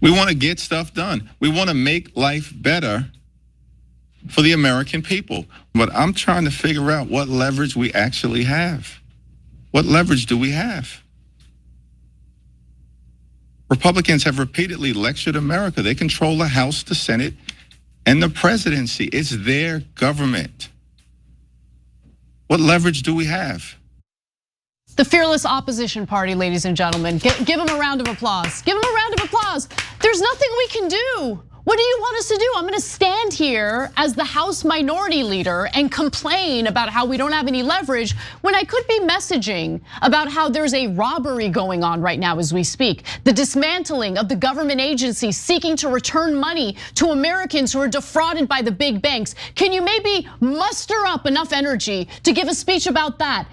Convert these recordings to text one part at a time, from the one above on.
We want to get stuff done. We want to make life better for the American people. But I'm trying to figure out what leverage we actually have. What leverage do we have? Republicans have repeatedly lectured America. They control the House, the Senate, and the presidency. It's their government. What leverage do we have? The fearless opposition party, ladies and gentlemen. Give them a round of applause. Give them a round of applause. There's nothing we can do. What do you want us to do? I'm gonna stand here as the House minority leader and complain about how we don't have any leverage when I could be messaging about how there's a robbery going on right now as we speak. The dismantling of the government agencies seeking to return money to Americans who are defrauded by the big banks. Can you maybe muster up enough energy to give a speech about that?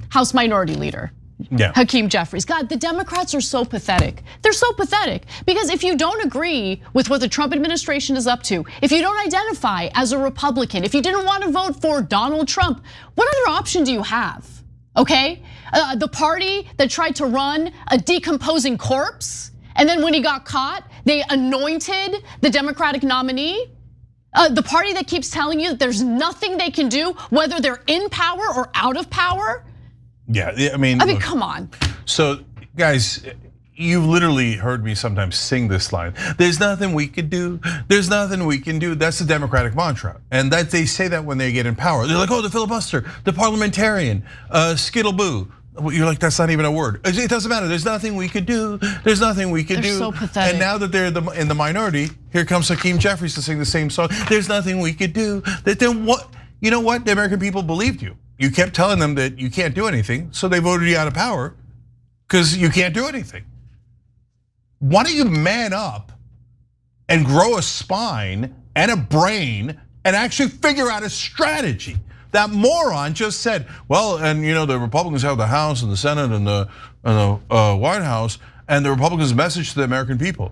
House minority leader. Yeah. Hakeem Jeffries. God, the Democrats are so pathetic. They're so pathetic because if you don't agree with what the Trump administration is up to, if you don't identify as a Republican, if you didn't want to vote for Donald Trump, what other option do you have? Okay, the party that tried to run a decomposing corpse, and then when he got caught, they anointed the Democratic nominee. The party that keeps telling you that there's nothing they can do, whether they're in power or out of power. Yeah, I mean, look, come on. So, guys, you literally heard me sometimes sing this line. There's nothing we could do. There's nothing we can do. That's the Democratic mantra, and that they say that when they get in power. They're like, oh, the filibuster, the parliamentarian, skittle-boo. You're like, that's not even a word. It doesn't matter. There's nothing we could do. There's nothing we could do. They're so pathetic. And now that they're in the minority, here comes Hakeem Jeffries to sing the same song. There's nothing we could do. Then what? You know what? The American people believed you. You kept telling them that you can't do anything, so they voted you out of power because you can't do anything. Why don't you man up and grow a spine and a brain and actually figure out a strategy? That moron just said, well, and the Republicans have the House and the Senate and the White House, and the Republicans message to the American people.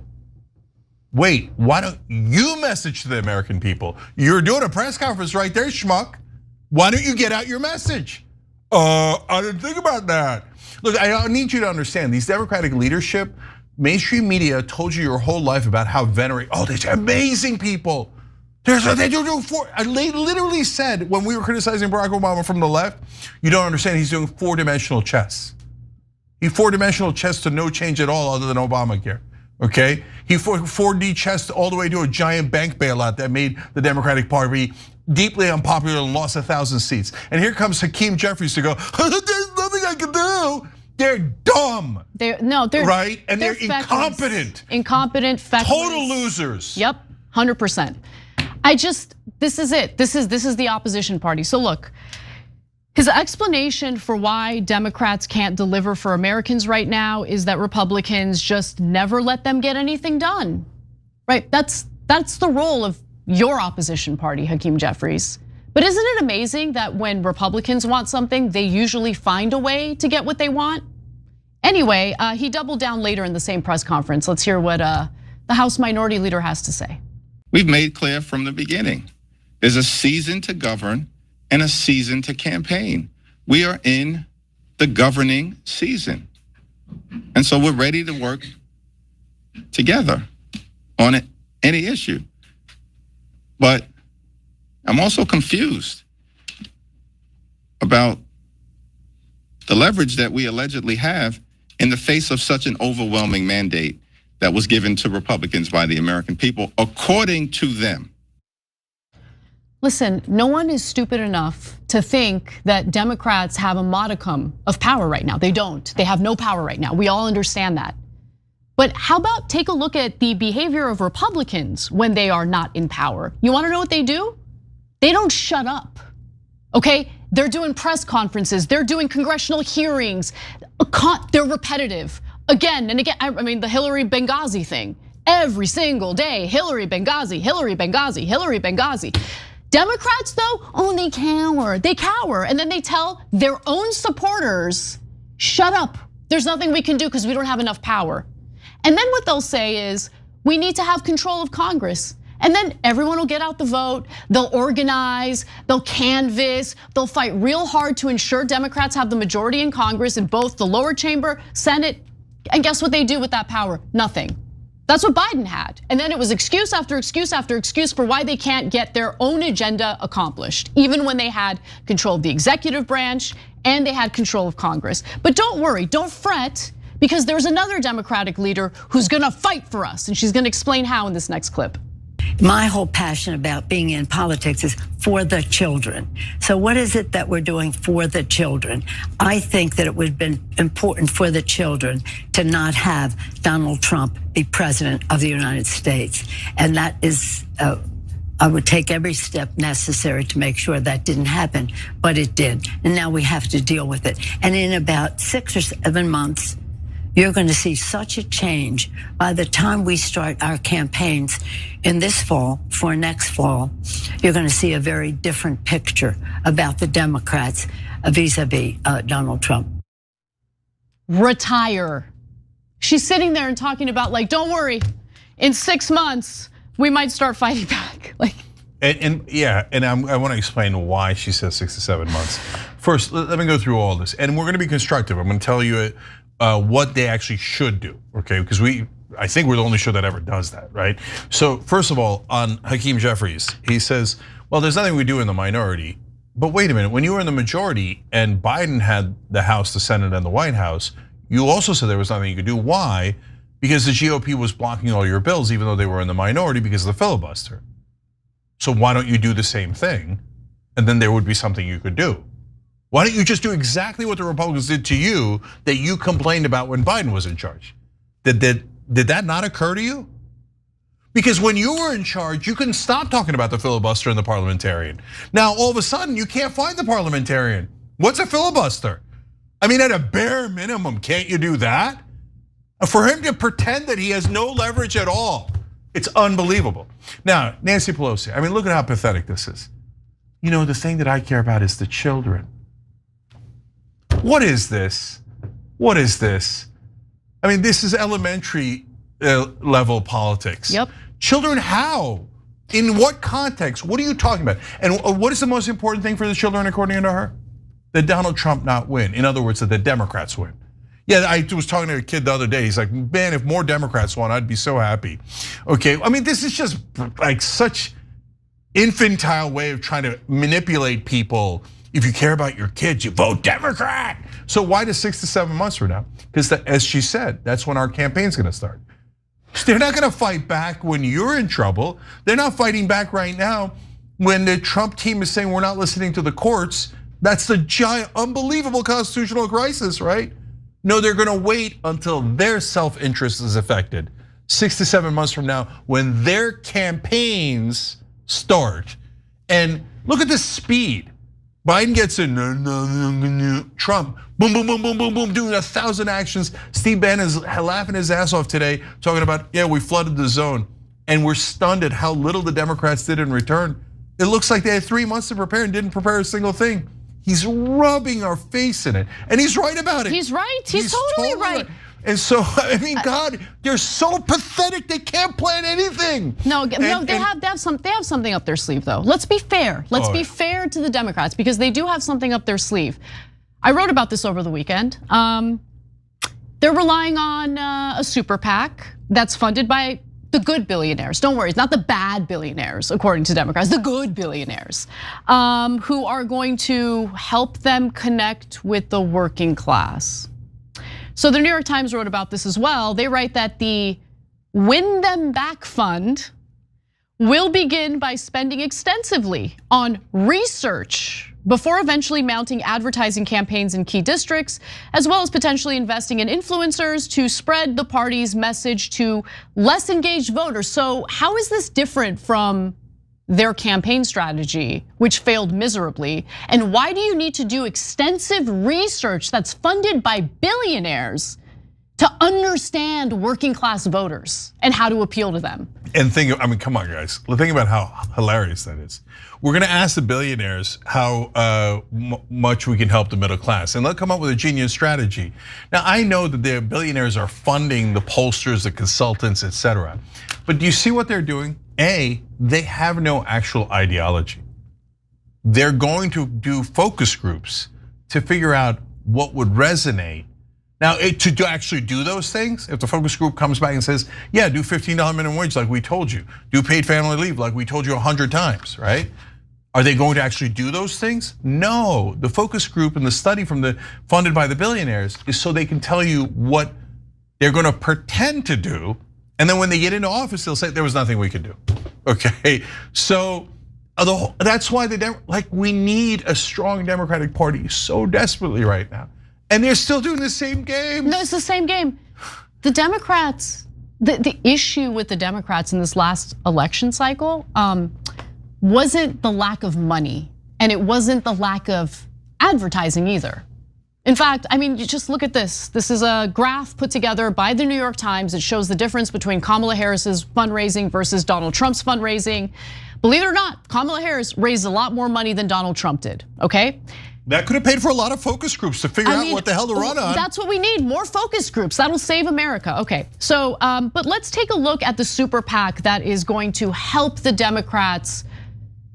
Wait, why don't you message to the American people? You're doing a press conference right there, schmuck. Why don't you get out your message? I didn't think about that. Look, I need you to understand, these Democratic leadership, mainstream media told you your whole life about how they're amazing people. They literally said when we were criticizing Barack Obama from the left, you don't understand, he's doing 4-dimensional chess. He 4-dimensional chess to no change at all other than Obamacare, okay? He 4D chess all the way to a giant bank bailout that made the Democratic Party deeply unpopular and lost 1,000 seats. And here comes Hakeem Jeffries to go, there's nothing I can do. They're dumb. They're right, and they're incompetent. Incompetent, feckless. Total losers. Yep, 100%. This is it. This is the opposition party. So look, his explanation for why Democrats can't deliver for Americans right now is that Republicans just never let them get anything done. Right? That's the role of your opposition party, Hakeem Jeffries. But isn't it amazing that when Republicans want something, they usually find a way to get what they want? Anyway, he doubled down later in the same press conference. Let's hear what the House minority leader has to say. We've made clear from the beginning, there's a season to govern and a season to campaign. We are in the governing season. And so we're ready to work together on any issue. But I'm also confused about the leverage that we allegedly have in the face of such an overwhelming mandate that was given to Republicans by the American people, according to them. Listen, no one is stupid enough to think that Democrats have a modicum of power right now. They don't. They have no power right now. We all understand that. But how about take a look at the behavior of Republicans when they are not in power? You wanna know what they do? They don't shut up, okay? They're doing press conferences, they're doing congressional hearings, they're repetitive. Again and again, I mean, the Hillary Benghazi thing. Every single day, Hillary Benghazi, Hillary Benghazi, Hillary Benghazi. Democrats though, they cower. And then they tell their own supporters, shut up. There's nothing we can do because we don't have enough power. And then what they'll say is, we need to have control of Congress. And then everyone will get out the vote, they'll organize, they'll canvass, they'll fight real hard to ensure Democrats have the majority in Congress in both the lower chamber, Senate, and guess what they do with that power? Nothing. That's what Biden had. And then it was excuse after excuse after excuse for why they can't get their own agenda accomplished, even when they had control of the executive branch and they had control of Congress. But don't worry, don't fret, because there's another Democratic leader who's gonna fight for us, and she's gonna explain how in this next clip. My whole passion about being in politics is for the children. So what is it that we're doing for the children? I think that it would have been important for the children to not have Donald Trump be president of the United States. And that is, I would take every step necessary to make sure that didn't happen, but it did. And now we have to deal with it. And in about 6 or 7 months, you're going to see such a change. By the time we start our campaigns in this fall, for next fall, you're going to see a very different picture about the Democrats vis-a-vis Donald Trump. Retire. She's sitting there and talking about, like, don't worry, in 6 months, we might start fighting back. Like, and I want to explain why she says 6 to 7 months. First, let me go through all this, and we're going to be constructive. I'm going to tell you what they actually should do, okay? Because I think we're the only show that ever does that, right? So first of all, on Hakeem Jeffries, he says, well, there's nothing we do in the minority. But wait a minute, when you were in the majority and Biden had the House, the Senate, and the White House, you also said there was nothing you could do. Why? Because the GOP was blocking all your bills, even though they were in the minority because of the filibuster. So why don't you do the same thing? And then there would be something you could do. Why don't you just do exactly what the Republicans did to you that you complained about when Biden was in charge? Did that not occur to you? Because when you were in charge, you couldn't stop talking about the filibuster and the parliamentarian. Now, all of a sudden, you can't find the parliamentarian. What's a filibuster? I mean, at a bare minimum, can't you do that? For him to pretend that he has no leverage at all, it's unbelievable. Now, Nancy Pelosi, I mean, look at how pathetic this is. You know, the thing that I care about is the children. What is this? What is this? I mean, this is elementary level politics. Yep. Children, how? In what context? What are you talking about? And what is the most important thing for the children, according to her? That Donald Trump not win. In other words, that the Democrats win. Yeah, I was talking to a kid the other day. He's like, man, if more Democrats won, I'd be so happy. Okay, I mean, this is just like such infantile way of trying to manipulate people. If you care about your kids, you vote Democrat. So why does 6 to 7 months from now? Because as she said, that's when our campaign's gonna start. They're not gonna fight back when you're in trouble. They're not fighting back right now when the Trump team is saying we're not listening to the courts. That's the giant, unbelievable constitutional crisis, right? No, they're gonna wait until their self-interest is affected. 6 to 7 months from now, when their campaigns start. And look at the speed. Biden gets in, Trump, boom, boom, boom, boom, boom, boom, doing 1,000 actions. Steve Bannon is laughing his ass off today, talking about, yeah, we flooded the zone. And we're stunned at how little the Democrats did in return. It looks like they had 3 months to prepare and didn't prepare a single thing. He's rubbing our face in it, and he's right about it. He's right, he's totally right. And so, I mean, God, they're so pathetic, they can't plan anything. No, they have something up their sleeve though. Let's be fair, let's be fair to the Democrats because they do have something up their sleeve. I wrote about this over the weekend. They're relying on a super PAC that's funded by the good billionaires. Don't worry, it's not the bad billionaires, according to Democrats, the good billionaires, who are going to help them connect with the working class. So the New York Times wrote about this as well. They write that the Win Them Back Fund will begin by spending extensively on research before eventually mounting advertising campaigns in key districts, as well as potentially investing in influencers to spread the party's message to less engaged voters. So how is this different from their campaign strategy, which failed miserably? And why do you need to do extensive research that's funded by billionaires to understand working class voters and how to appeal to them? And I mean, come on, guys. Think about how hilarious that is. We're gonna ask the billionaires how much we can help the middle class, and they'll come up with a genius strategy. Now, I know that the billionaires are funding the pollsters, the consultants, etc. But do you see what they're doing? They have no actual ideology. They're going to do focus groups to figure out what would resonate Now, to actually do those things, if the focus group comes back and says, yeah, do $15 minimum wage like we told you, do paid family leave like we told you 100 times, right? Are they going to actually do those things? No, the focus group and the study funded by the billionaires is so they can tell you what they're gonna pretend to do. And then when they get into office, they'll say there was nothing we could do, okay? So that's why we need a strong Democratic Party so desperately right now. And they're still doing the same game. No, it's the same game. The Democrats, the issue with the Democrats in this last election cycle wasn't the lack of money, and it wasn't the lack of advertising either. In fact, I mean, you just look at this. This is a graph put together by the New York Times. It shows the difference between Kamala Harris's fundraising versus Donald Trump's fundraising. Believe it or not, Kamala Harris raised a lot more money than Donald Trump did, okay? That could have paid for a lot of focus groups to figure out what the hell to run on. That's what we need, more focus groups. That'll save America. Okay, so, but let's take a look at the super PAC that is going to help the Democrats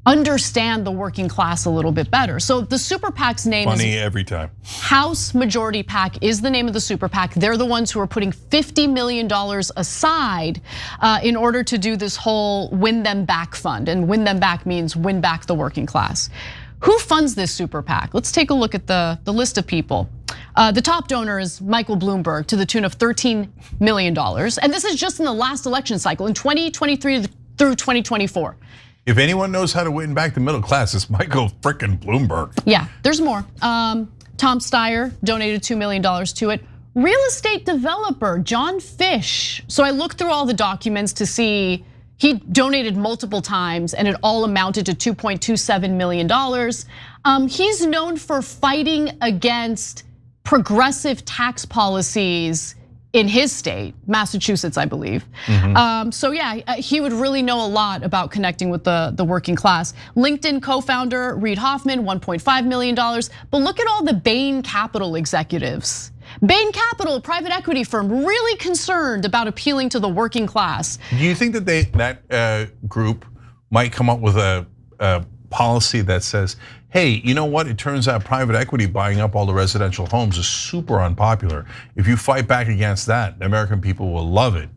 understand the working class a little bit better. So the super PAC's name is funny every time. House Majority PAC is the name of the super PAC. They're the ones who are putting $50 million aside in order to do this whole win them back fund. And win them back means win back the working class. Who funds this super PAC? Let's take a look at the list of people. The top donor is Michael Bloomberg to the tune of $13 million. And this is just in the last election cycle in 2023 through 2024. If anyone knows how to win back the middle class, it's Michael frickin' Bloomberg. Yeah, there's more. Tom Steyer donated $2 million to it. Real estate developer John Fish. So I looked through all the documents to see he donated multiple times and it all amounted to $2.27 million. He's known for fighting against progressive tax policies in his state, Massachusetts, I believe. So yeah, he would really know a lot about connecting with the working class. LinkedIn co-founder Reid Hoffman, $1.5 million. But look at all the Bain Capital executives. Bain Capital, a private equity firm, really concerned about appealing to the working class. Do you think that that group might come up with a policy that says, hey, you know what? It turns out private equity buying up all the residential homes is super unpopular. If you fight back against that, the American people will love it.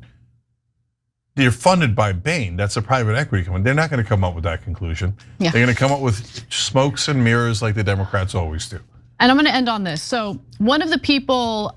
They're funded by Bain. That's a private equity company. They're not going to come up with that conclusion. Yeah. They're going to come up with smokes and mirrors like the Democrats always do. And I'm going to end on this. So one of the people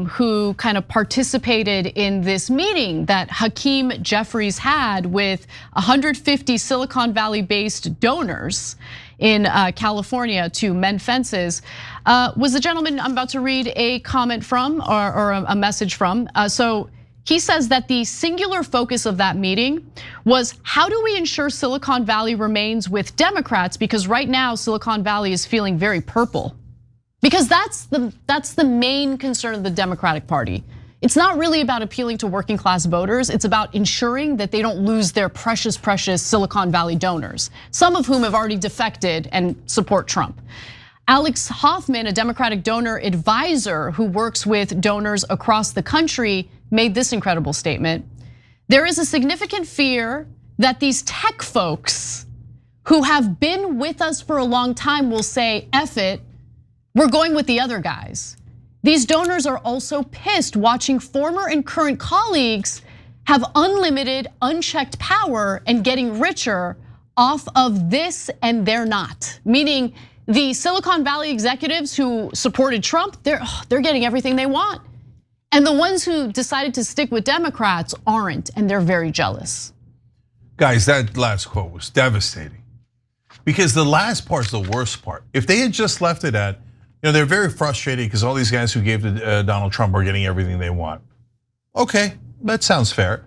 who kind of participated in this meeting that Hakeem Jeffries had with 150 Silicon Valley-based donors in California to mend fences was the gentleman I'm about to read a comment from or a message from. So he says that the singular focus of that meeting was how do we ensure Silicon Valley remains with Democrats, because right now Silicon Valley is feeling very purple. Because that's the main concern of the Democratic Party. It's not really about appealing to working class voters. It's about ensuring that they don't lose their precious, precious Silicon Valley donors, some of whom have already defected and support Trump. Alex Hoffman, a Democratic donor advisor who works with donors across the country, made this incredible statement. There is a significant fear that these tech folks who have been with us for a long time will say, F it, we're going with the other guys. These donors are also pissed watching former and current colleagues have unlimited, unchecked power and getting richer off of this, and they're not. Meaning the Silicon Valley executives who supported Trump, they're getting everything they want. And the ones who decided to stick with Democrats aren't, and they're very jealous. Guys, that last quote was devastating. Because the last part's the worst part. If they had just left it at, they're very frustrated because all these guys who gave to Donald Trump are getting everything they want. Okay, that sounds fair.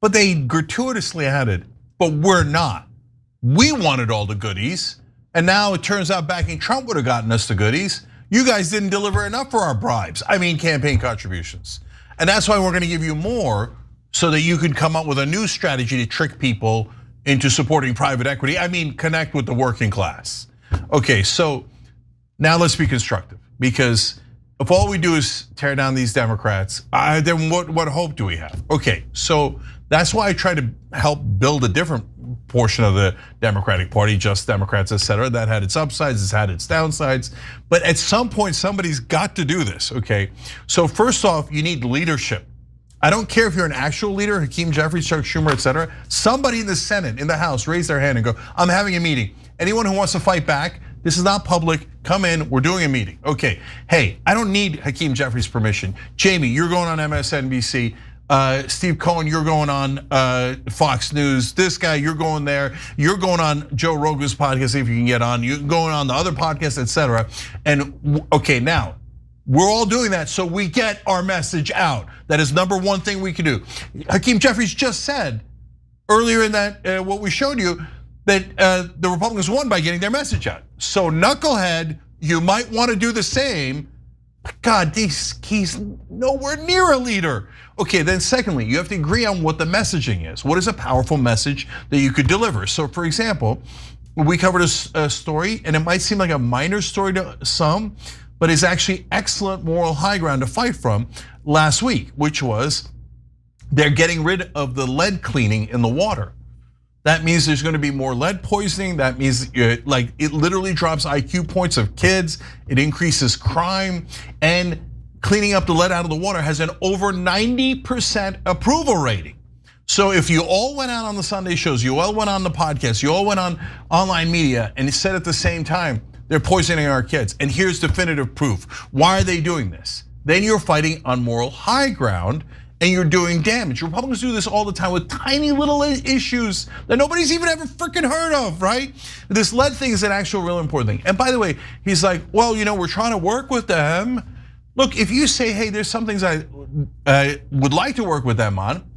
But they gratuitously added, but we're not. We wanted all the goodies. And now it turns out backing Trump would have gotten us the goodies. You guys didn't deliver enough for our bribes. I mean, campaign contributions. And that's why we're gonna give you more so that you can come up with a new strategy to trick people into supporting private equity. I mean, connect with the working class. Okay, so now let's be constructive, because if all we do is tear down these Democrats, then what hope do we have? Okay, so that's why I try to help build a different portion of the Democratic Party, just Democrats, etc. That had its upsides, it's had its downsides. But at some point, somebody's got to do this, okay? So first off, you need leadership. I don't care if you're an actual leader, Hakeem Jeffries, Chuck Schumer, etc. Somebody in the Senate, in the House, raise their hand and go, I'm having a meeting. Anyone who wants to fight back, this is not public, come in, we're doing a meeting. Okay, hey, I don't need Hakeem Jeffries' permission. Jamie, you're going on MSNBC. Steve Cohen, you're going on Fox News. This guy, you're going there. You're going on Joe Rogan's podcast, see if you can get on. You're going on the other podcasts, etc. And okay, now, we're all doing that so we get our message out. That is number one thing we can do. Hakeem Jeffries just said earlier in that, what we showed you, that the Republicans won by getting their message out. So knucklehead, you might want to do the same. But God, he's nowhere near a leader. Okay, then secondly, you have to agree on what the messaging is. What is a powerful message that you could deliver? So for example, we covered a story, and it might seem like a minor story to some, but it's actually excellent moral high ground to fight from last week, which was they're getting rid of the lead cleaning in the water. That means there's gonna be more lead poisoning. That means like it literally drops IQ points of kids. It increases crime, and cleaning up the lead out of the water has an over 90% approval rating. So if you all went out on the Sunday shows, you all went on the podcast, you all went on online media and said at the same time, they're poisoning our kids, and here's definitive proof. Why are they doing this? Then you're fighting on moral high ground, and you're doing damage. Republicans do this all the time with tiny little issues that nobody's even ever freaking heard of, right? This lead thing is an actual real important thing. And by the way, he's like, well, we're trying to work with them. Look, if you say, hey, there's some things I would like to work with them on,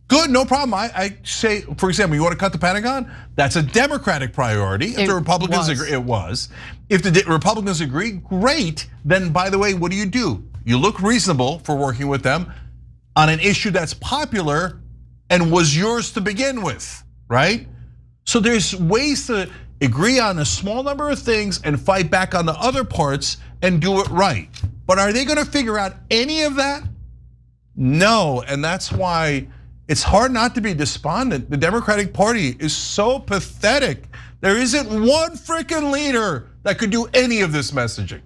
good, no problem. I say, for example, you want to cut the Pentagon? That's a Democratic priority. If the Republicans agree, it was. If the Republicans agree, great. Then by the way, what do? You look reasonable for working with them on an issue that's popular and was yours to begin with, right? So there's ways to agree on a small number of things and fight back on the other parts and do it right. But are they gonna figure out any of that? No, and that's why it's hard not to be despondent. The Democratic Party is so pathetic. There isn't one freaking leader that could do any of this messaging.